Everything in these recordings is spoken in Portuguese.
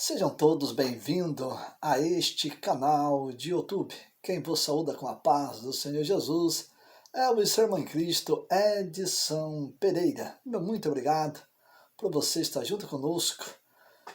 Sejam todos bem-vindos a este canal de YouTube. Quem vos saúda com a paz do Senhor Jesus é o seu irmão em Cristo, Edson Pereira. Muito obrigado por você estar junto conosco,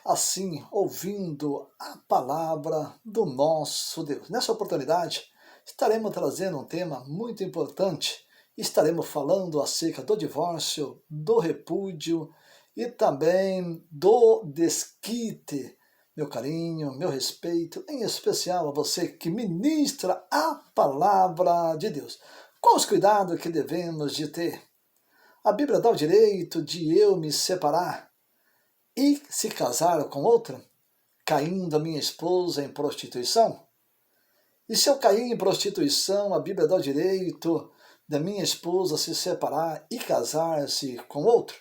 assim, ouvindo a palavra do nosso Deus. Nessa oportunidade, estaremos trazendo um tema muito importante. Estaremos falando acerca do divórcio, do repúdio e também do desquite. Meu carinho, meu respeito, em especial a você que ministra a palavra de Deus. Quais os cuidados que devemos de ter? A Bíblia dá o direito de eu me separar e se casar com outra, caindo a minha esposa em prostituição? E se eu cair em prostituição, a Bíblia dá o direito da minha esposa se separar e casar-se com outro?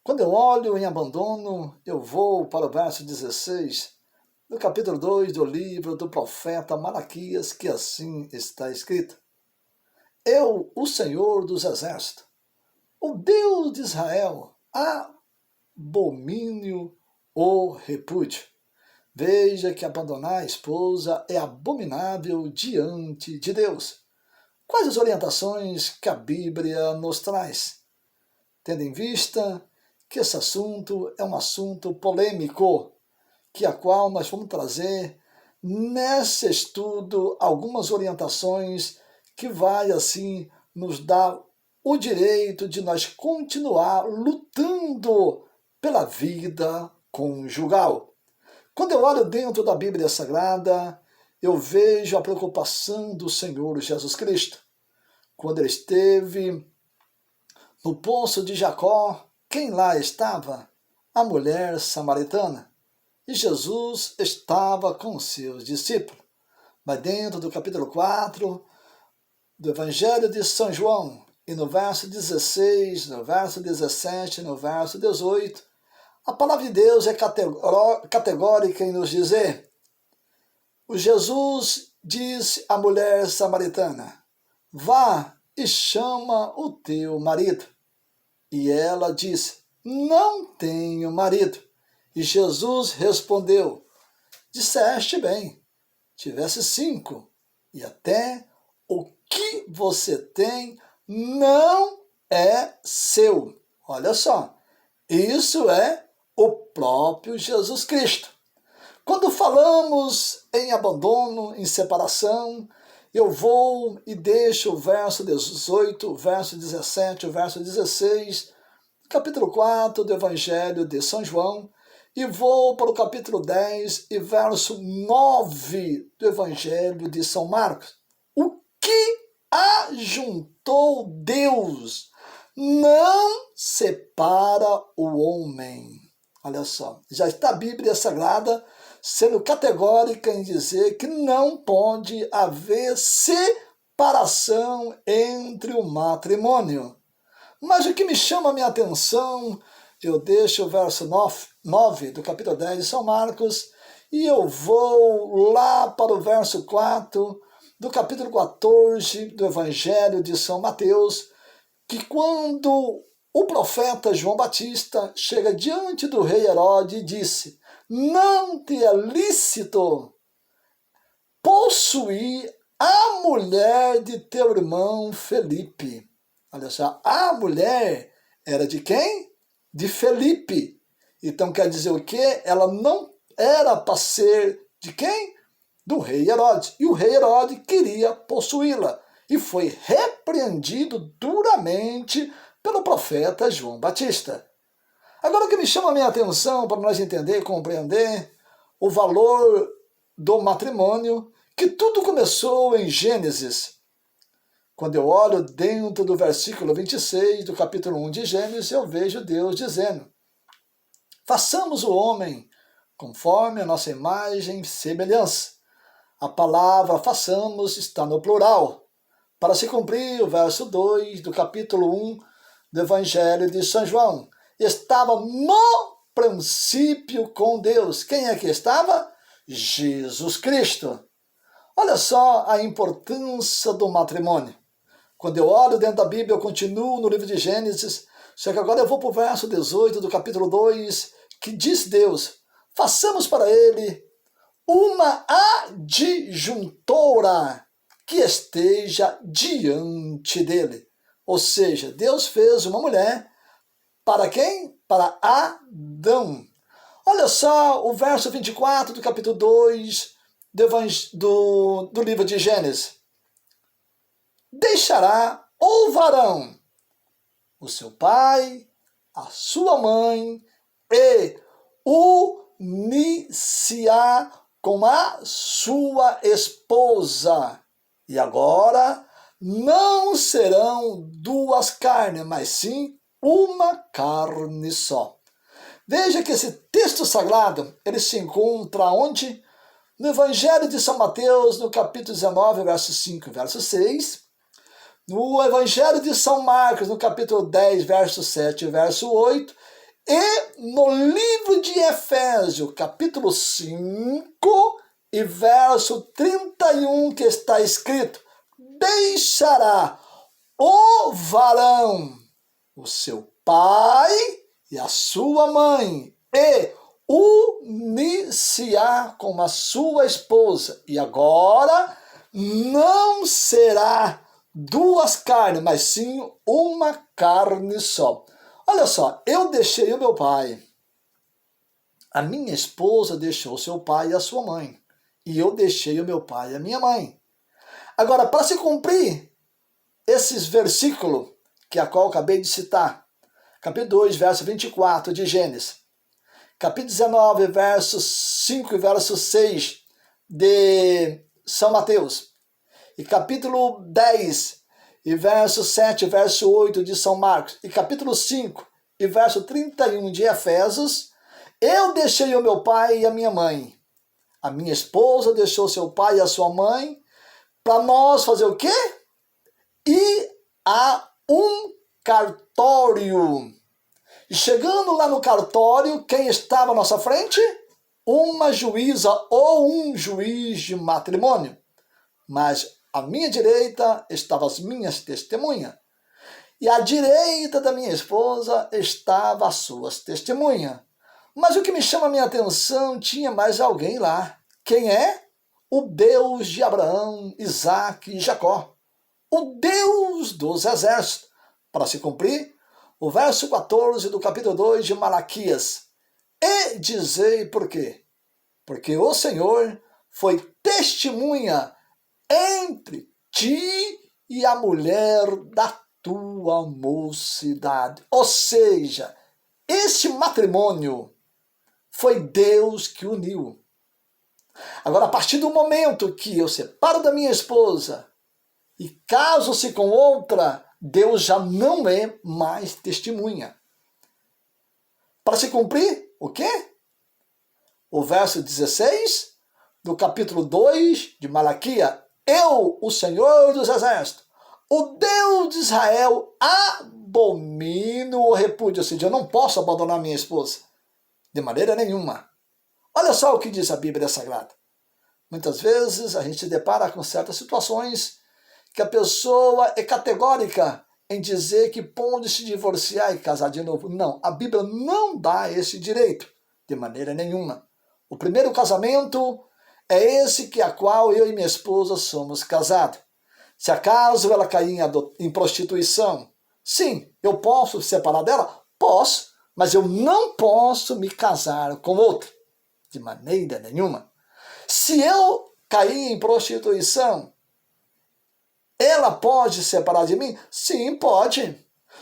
Quando eu olho em abandono, eu vou para o verso 16, do capítulo 2 do livro do profeta Malaquias, que assim está escrito: Eu, o Senhor dos Exércitos, o Deus de Israel, abomino o repúdio. Veja que abandonar a esposa é abominável diante de Deus. Quais as orientações que a Bíblia nos traz? Tendo em vista que esse assunto é um assunto polêmico, que a qual nós vamos trazer nesse estudo algumas orientações que vai assim nos dar o direito de nós continuar lutando pela vida conjugal. Quando eu olho dentro da Bíblia Sagrada, eu vejo a preocupação do Senhor Jesus Cristo. Quando ele esteve no poço de Jacó, quem lá estava? A mulher samaritana. E Jesus estava com seus discípulos. Mas dentro do capítulo 4 do Evangelho de São João, e no verso 16, no verso 17, no verso 18, a palavra de Deus é categórica em nos dizer: o Jesus disse à mulher samaritana: vá e chama o teu marido. E ela disse: não tenho marido. E Jesus respondeu: disseste bem, tivesse 5, e até o que você tem não é seu. Olha só, isso é o próprio Jesus Cristo. Quando falamos em abandono, em separação, eu vou e deixo o verso 18, o verso 17, o verso 16, capítulo 4 do Evangelho de São João, e vou para o capítulo 10 e verso 9 do Evangelho de São Marcos. O que ajuntou Deus não separa o homem. Olha só, já está a Bíblia Sagrada sendo categórica em dizer que não pode haver separação entre o matrimônio. Mas o que me chama a minha atenção, eu deixo o verso 9 do capítulo 10 de São Marcos e eu vou lá para o verso 4 do capítulo 14 do Evangelho de São Mateus, que quando o profeta João Batista chega diante do rei Herodes e disse: não te é lícito possuir a mulher de teu irmão Felipe. Olha só, a mulher era de quem? De Felipe. Então quer dizer o quê? Ela não era para ser de quem? Do rei Herodes. E o rei Herodes queria possuí-la. E foi repreendido duramente pelo profeta João Batista. Agora o que me chama a minha atenção para nós entender e compreender o valor do matrimônio, que tudo começou em Gênesis. Quando eu olho dentro do versículo 26 do capítulo 1 de Gênesis, eu vejo Deus dizendo: façamos o homem conforme a nossa imagem e semelhança. A palavra façamos está no plural, para se cumprir o verso 2 do capítulo 1 do Evangelho de São João. Estava no princípio com Deus. Quem é que estava? Jesus Cristo. Olha só a importância do matrimônio. Quando eu olho dentro da Bíblia, eu continuo no livro de Gênesis, só que agora eu vou para o verso 18 do capítulo 2, que diz Deus: façamos para ele uma adjuntora que esteja diante dele. Ou seja, Deus fez uma mulher para quem? Para Adão. Olha só o verso 24 do capítulo 2 do livro de Gênesis. Deixará o varão o seu pai, a sua mãe, e unir-se-á com a sua esposa. E agora não serão duas carnes, mas sim uma carne só. Veja que esse texto sagrado, ele se encontra onde? No Evangelho de São Mateus, no capítulo 19, verso 5 e verso 6. No Evangelho de São Marcos, no capítulo 10, verso 7 e verso 8. E no livro de Efésios, capítulo 5 e verso 31, que está escrito: deixará o varão o seu pai e a sua mãe, e unir-se-á com a sua esposa. E agora não será duas carnes, mas sim uma carne só. Olha só, eu deixei o meu pai, a minha esposa deixou seu pai e a sua mãe, e eu deixei o meu pai e a minha mãe. Agora, para se cumprir esses versículos, que a qual eu acabei de citar, capítulo 2, verso 24 de Gênesis, capítulo 19, verso 5 e verso 6 de São Mateus, e capítulo 10, e verso 7 e verso 8 de São Marcos, e capítulo 5 e verso 31 de Efésios, eu deixei o meu pai e a minha mãe. A minha esposa deixou seu pai e a sua mãe, para nós fazer o quê? Ir a um cartório. E chegando lá no cartório, quem estava à nossa frente? Uma juíza ou um juiz de matrimônio. Mas à minha direita estavam as minhas testemunhas. E à direita da minha esposa estavam as suas testemunhas. Mas o que me chama a minha atenção, tinha mais alguém lá. Quem é? O Deus de Abraão, Isaque e Jacó. O Deus dos exércitos. Para se cumprir, o verso 14 do capítulo 2 de Malaquias. E dizei por quê? Porque o Senhor foi testemunha entre ti e a mulher da tua mocidade. Ou seja, este matrimônio foi Deus que uniu. Agora, a partir do momento que eu separo da minha esposa e caso-se com outra, Deus já não é mais testemunha. Para se cumprir, o quê? O verso 16 do capítulo 2 de Malaquias. Eu, o Senhor dos Exércitos, o Deus de Israel, abomino o repúdio. Ou seja, eu não posso abandonar minha esposa. De maneira nenhuma. Olha só o que diz a Bíblia Sagrada. Muitas vezes a gente se depara com certas situações que a pessoa é categórica em dizer que pode se divorciar e casar de novo. Não, a Bíblia não dá esse direito, de maneira nenhuma. O primeiro casamento é esse que a qual eu e minha esposa somos casados. Se acaso ela cair em prostituição, sim, eu posso separar dela? Posso, mas eu não posso me casar com outra, de maneira nenhuma. Se eu cair em prostituição, ela pode separar de mim? Sim, pode.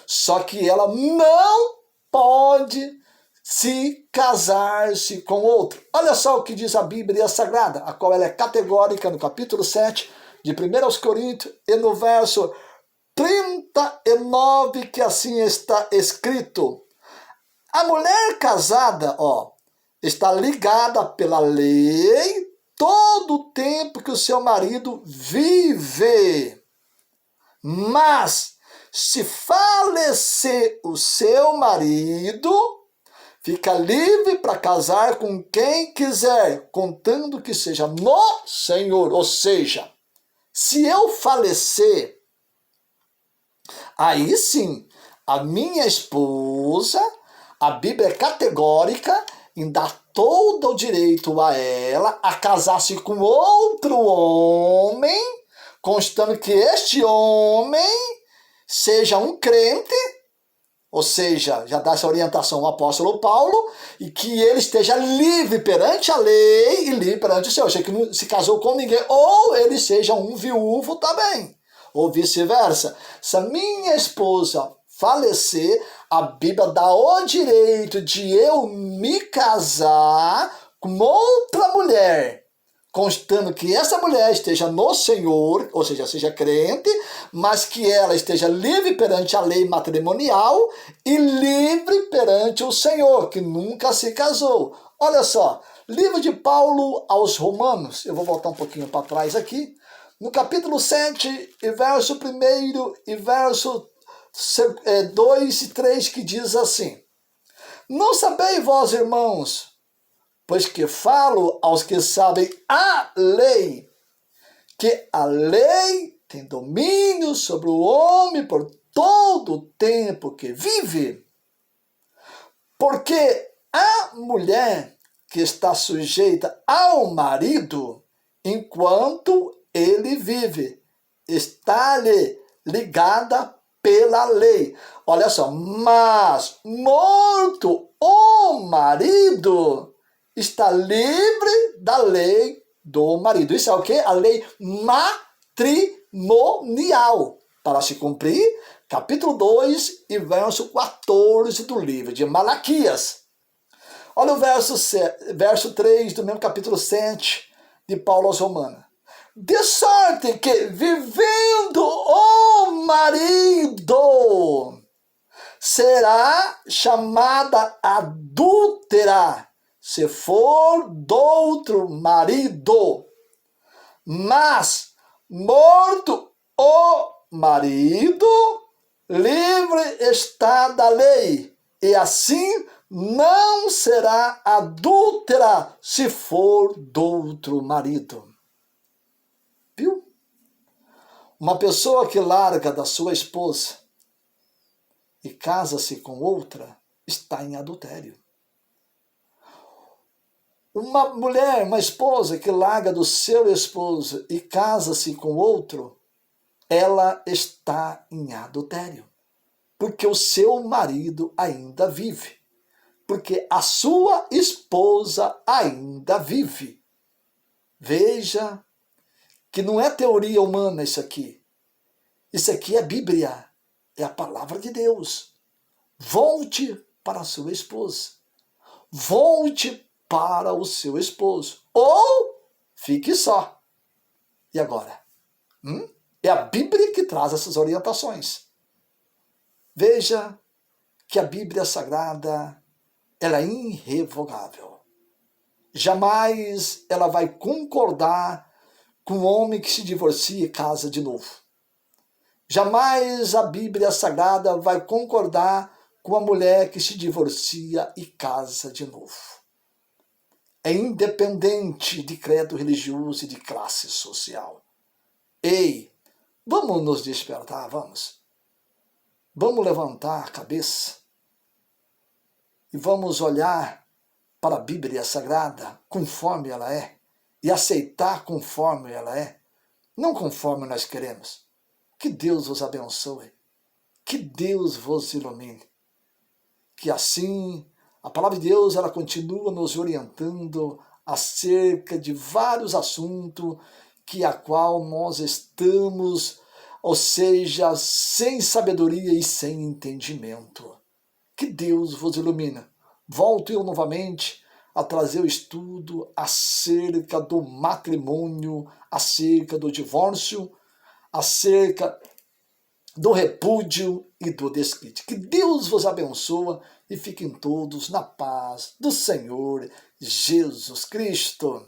Só que ela não pode se casar-se com outro. Olha só o que diz a Bíblia Sagrada, a qual ela é categórica no capítulo 7 de 1 Coríntios e no verso 39, que assim está escrito. A mulher casada, está ligada pela lei todo o tempo que o seu marido vive. Mas, se falecer o seu marido, fica livre para casar com quem quiser, contando que seja no Senhor. Ou seja, se eu falecer, aí sim, a minha esposa, a Bíblia é categórica, em dar todo o direito a ela a casar-se com outro homem, constando que este homem seja um crente, ou seja, já dá essa orientação ao apóstolo Paulo, e que ele esteja livre perante a lei e livre perante o Senhor, ou seja, que não se casou com ninguém, ou ele seja um viúvo também, ou vice-versa. Se a minha esposa falecer, a Bíblia dá o direito de eu me casar com outra mulher, constando que essa mulher esteja no Senhor, ou seja, seja crente, mas que ela esteja livre perante a lei matrimonial e livre perante o Senhor, que nunca se casou. Olha só, livro de Paulo aos Romanos, eu vou voltar um pouquinho para trás aqui, no capítulo 7, e verso 1 e verso 2 e 3, que diz assim: Não sabeis vós, irmãos, pois que falo aos que sabem a lei, que a lei tem domínio sobre o homem por todo o tempo que vive. Porque a mulher que está sujeita ao marido, enquanto ele vive, está-lhe ligada pela lei. Olha só, mas morto o marido, está livre da lei do marido. Isso é o quê? A lei matrimonial. Para se cumprir, capítulo 2 e verso 14 do livro de Malaquias. Olha o verso 3 do mesmo capítulo 7 de Paulo aos Romanos. De sorte que, vivendo o marido, será chamada adúltera, se for do outro marido. Mas, morto o marido, livre está da lei, e assim não será adúltera se for do outro marido. Viu? Uma pessoa que larga da sua esposa e casa-se com outra está em adultério. Uma mulher, uma esposa que larga do seu esposo e casa-se com outro, ela está em adultério. Porque o seu marido ainda vive. Porque a sua esposa ainda vive. Veja que não é teoria humana isso aqui. Isso aqui é Bíblia. É a palavra de Deus. Volte para a sua esposa. Volte para o seu esposo. Ou fique só. E agora? É a Bíblia que traz essas orientações. Veja que a Bíblia Sagrada, ela é irrevogável. Jamais ela vai concordar com o homem que se divorcia e casa de novo. Jamais a Bíblia Sagrada vai concordar com a mulher que se divorcia e casa de novo. É independente de credo religioso e de classe social. Ei, vamos nos despertar, vamos. Vamos levantar a cabeça e vamos olhar para a Bíblia Sagrada conforme ela é e aceitar conforme ela é, não conforme nós queremos. Que Deus vos abençoe, que Deus vos ilumine, que assim a palavra de Deus ela continua nos orientando acerca de vários assuntos que a qual nós estamos, ou seja, sem sabedoria e sem entendimento. Que Deus vos ilumine. Volto eu novamente a trazer o estudo acerca do matrimônio, acerca do divórcio, acerca do repúdio e do desquite. Que Deus vos abençoe e fiquem todos na paz do Senhor Jesus Cristo.